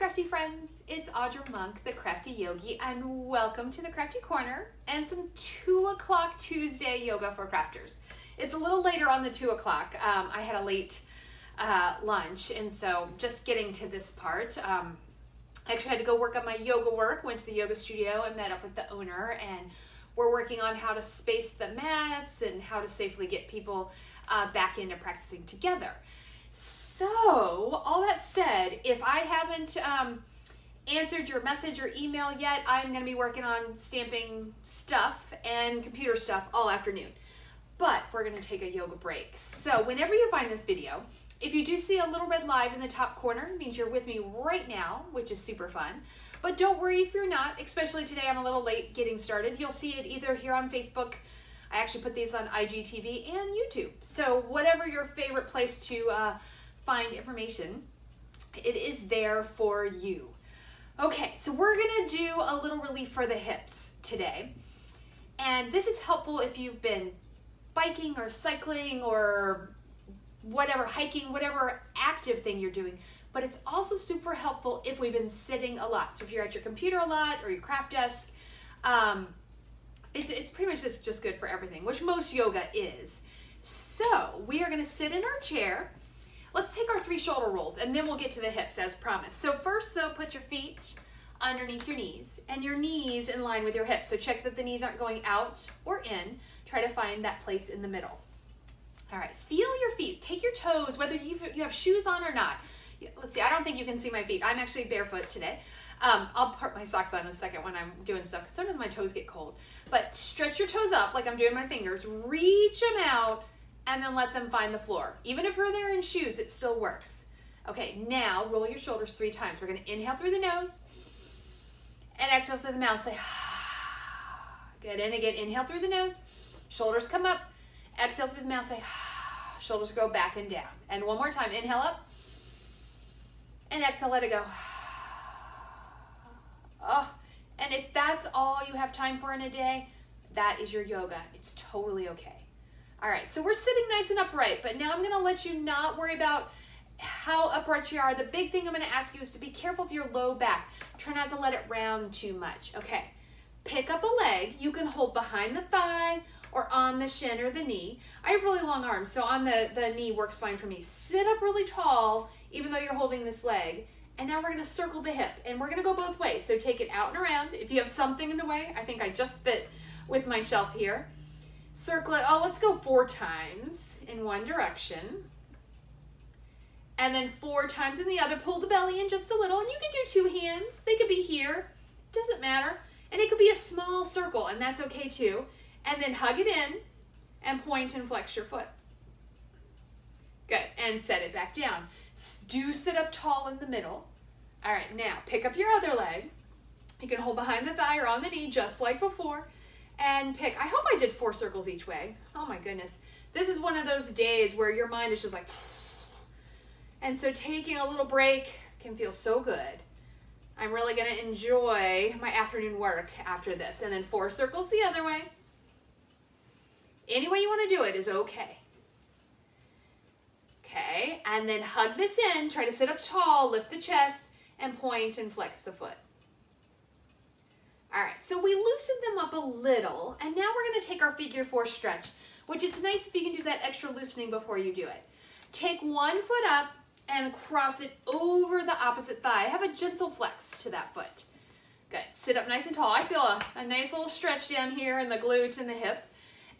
crafty friends, it's Audra Monk, the Crafty Yogi, and welcome to the Crafty Corner and some 2 o'clock Tuesday yoga for crafters. It's a little later on the 2 o'clock. I had a late lunch, and so just getting to this part. I actually had to go work on my yoga work, went to the yoga studio and met up with the owner, and we're working on how to space the mats and how to safely get people back into practicing together. So, all that said, if I haven't answered your message or email yet, I'm going to be working on stamping stuff and computer stuff all afternoon. But we're going to take a yoga break. So, whenever you find this video, if you do see a little red live in the top corner, it means you're with me right now, which is super fun. But don't worry if you're not, especially today I'm a little late getting started. You'll see it either here on Facebook. I actually put these on IGTV and YouTube. So, whatever your favorite place to find information, it is there for you. Okay, so we're gonna do a little relief for the hips today. And this is helpful if you've been biking or cycling or whatever, hiking, whatever active thing you're doing. But it's also super helpful if we've been sitting a lot. So if you're at your computer a lot or your craft desk, it's pretty much just good for everything, which most yoga is. So we are gonna sit in our chair. Let's take our 3 shoulder rolls and then we'll get to the hips as promised. So first though, put your feet underneath your knees and your knees in line with your hips. So check that the knees aren't going out or in. Try to find that place in the middle. All right, feel your feet. Take your toes, whether you have shoes on or not. Let's see, I don't think you can see my feet. I'm actually barefoot today. I'll put my socks on in a second when I'm doing stuff because sometimes my toes get cold. But stretch your toes up like I'm doing my fingers. Reach them out and then let them find the floor. Even if you're there in shoes, it still works. Okay, now roll your shoulders 3 times. We're gonna inhale through the nose and exhale through the mouth. Say, good, and again, inhale through the nose, shoulders come up, exhale through the mouth, say, shoulders go back and down. And one more time, inhale up, and exhale, let it go. Oh, and if that's all you have time for in a day, that is your yoga. It's totally okay. All right, so we're sitting nice and upright, but now I'm gonna let you not worry about how upright you are. The big thing I'm gonna ask you is to be careful of your low back. Try not to let it round too much. Okay, pick up a leg. You can hold behind the thigh or on the shin or the knee. I have really long arms, so on the knee works fine for me. Sit up really tall, even though you're holding this leg. And now we're gonna circle the hip, and we're gonna go both ways. So take it out and around. If you have something in the way, I think I just fit with my shelf here. Circle it, let's go 4 times in one direction. And then 4 times in the other. Pull the belly in just a little, and you can do 2 hands. They could be here, doesn't matter. And it could be a small circle, and that's okay too. And then hug it in and point and flex your foot. Good, and set it back down. Do sit up tall in the middle. All right, now pick up your other leg. You can hold behind the thigh or on the knee just like before. And pick, I hope I did 4 circles each way. Oh my goodness. This is one of those days where your mind is just like, and so taking a little break can feel so good. I'm really gonna enjoy my afternoon work after this. And then 4 circles the other way. Any way you wanna do it is okay. Okay, and then hug this in, try to sit up tall, lift the chest, and point and flex the foot. All right, so we loosened them up a little, and now we're gonna take our figure 4 stretch, which is nice if you can do that extra loosening before you do it. Take 1 foot up and cross it over the opposite thigh. Have a gentle flex to that foot. Good, sit up nice and tall. I feel a nice little stretch down here in the glute and the hip,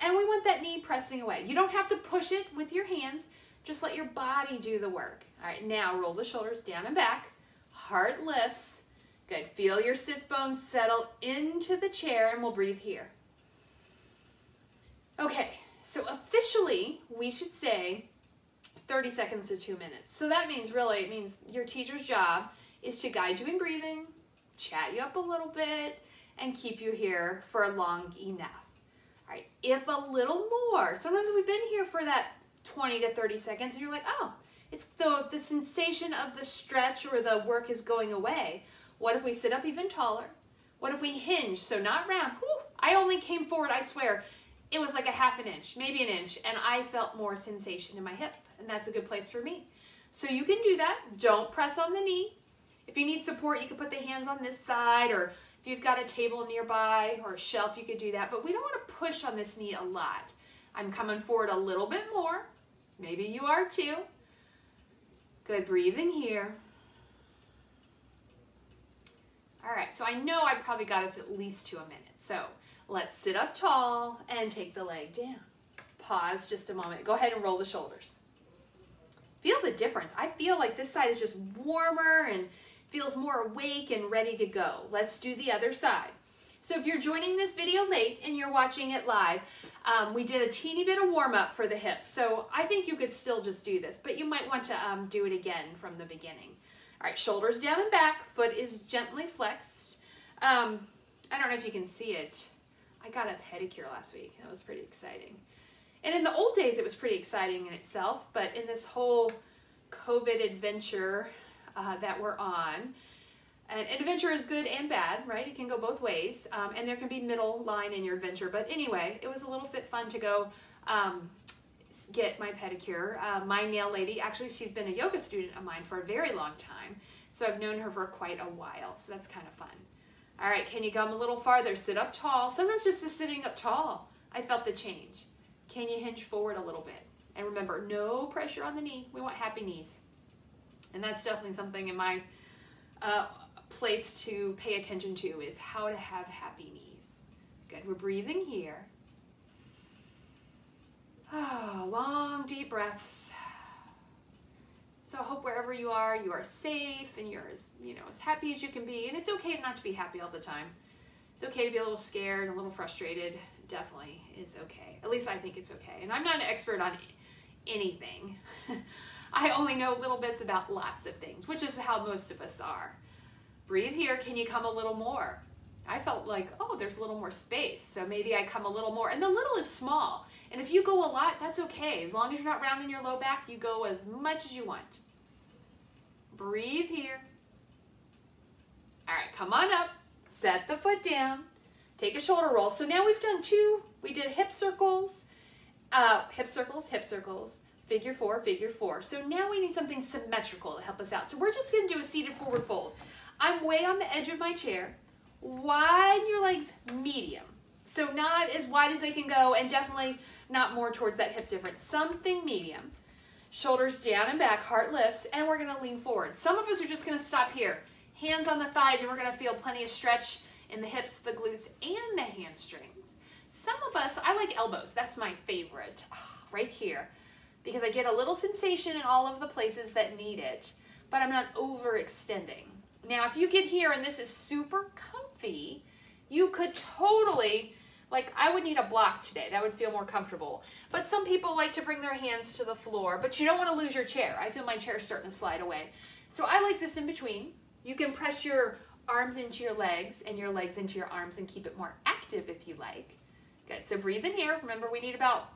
and we want that knee pressing away. You don't have to push it with your hands, just let your body do the work. All right, now roll the shoulders down and back, heart lifts. Good, feel your sits bones settle into the chair, and we'll breathe here. Okay, so officially we should say 30 seconds to 2 minutes. So that means it means your teacher's job is to guide you in breathing, chat you up a little bit, and keep you here for long enough. All right, if a little more, sometimes we've been here for that 20 to 30 seconds and you're like, oh, it's the sensation of the stretch or the work is going away. What if we sit up even taller? What if we hinge, so not round? Whew, I only came forward, I swear, it was like a ½ an inch, maybe an inch, and I felt more sensation in my hip, and that's a good place for me. So you can do that. Don't press on the knee. If you need support, you can put the hands on this side, or if you've got a table nearby or a shelf, you could do that. But we don't want to push on this knee a lot. I'm coming forward a little bit more. Maybe you are too. Good, breathe in here. All right, so I know I probably got us at least to a minute. So let's sit up tall and take the leg down. Pause just a moment. Go ahead and roll the shoulders. Feel the difference. I feel like this side is just warmer and feels more awake and ready to go. Let's do the other side. So if you're joining this video late and you're watching it live, we did a teeny bit of warm up for the hips. So I think you could still just do this, but you might want to do it again from the beginning. All right, shoulders down and back, foot is gently flexed. I don't know if you can see it. I got a pedicure last week. That was pretty exciting. And in the old days, it was pretty exciting in itself, but in this whole COVID adventure that we're on, and adventure is good and bad, right? It can go both ways, and there can be middle line in your adventure. But anyway, it was a little bit fun to go get my pedicure. My nail lady, actually, she's been a yoga student of mine for a very long time, so I've known her for quite a while, so that's kind of fun. All right, can you come a little farther? Sit up tall. Sometimes just the sitting up tall, I felt the change. Can you hinge forward a little bit? And remember, no pressure on the knee. We want happy knees. And that's definitely something in my place to pay attention to, is how to have happy knees. Good, we're breathing here. Oh, long, deep breaths. So I hope wherever you are safe and you're as happy as you can be. And it's okay not to be happy all the time. It's okay to be a little scared and a little frustrated. Definitely is okay. At least I think it's okay. And I'm not an expert on anything. I only know little bits about lots of things, which is how most of us are. Breathe here. Can you come a little more? I felt like, oh, there's a little more space. So maybe I come a little more. And the little is small. And if you go a lot, that's okay. As long as you're not rounding your low back, you go as much as you want. Breathe here. All right, come on up. Set the foot down. Take a shoulder roll. So now we've done we did hip circles, figure four. So now we need something symmetrical to help us out. So we're just going to do a seated forward fold. I'm way on the edge of my chair. Widen your legs medium. So not as wide as they can go, and definitely not more towards that hip difference. Something medium. Shoulders down and back, heart lifts, and we're going to lean forward. Some of us are just going to stop here. Hands on the thighs, and we're going to feel plenty of stretch in the hips, the glutes, and the hamstrings. Some of us, I like elbows. That's my favorite, right here, because I get a little sensation in all of the places that need it, but I'm not overextending. Now, if you get here and this is super comfy, you could totally, like, I would need a block today. That would feel more comfortable. But some people like to bring their hands to the floor, but you don't want to lose your chair. I feel my chair starting to slide away. So I like this in between. You can press your arms into your legs and your legs into your arms and keep it more active if you like. Good, so breathe in here. Remember, we need about,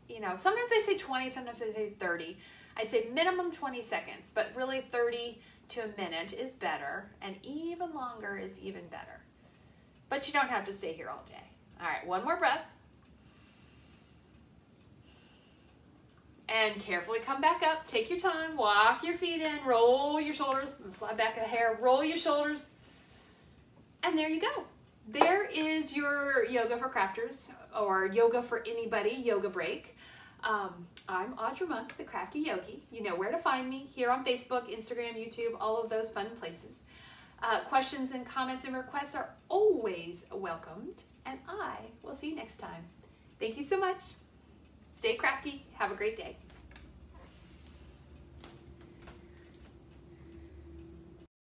sometimes I say 20, sometimes I say 30. I'd say minimum 20 seconds, but really 30 to a minute is better, and even longer is even better. But you don't have to stay here all day. All right, one more breath. And carefully come back up. Take your time. Walk your feet in. Roll your shoulders. Slide back a hair. Roll your shoulders. And there you go. There is your yoga for crafters, or yoga for anybody yoga break. I'm Audra Monk, the Crafty Yogi. You know where to find me, here on Facebook, Instagram, YouTube, all of those fun places. Questions and comments and requests are always welcomed, and I will see you next time. Thank you so much. Stay crafty. Have a great day.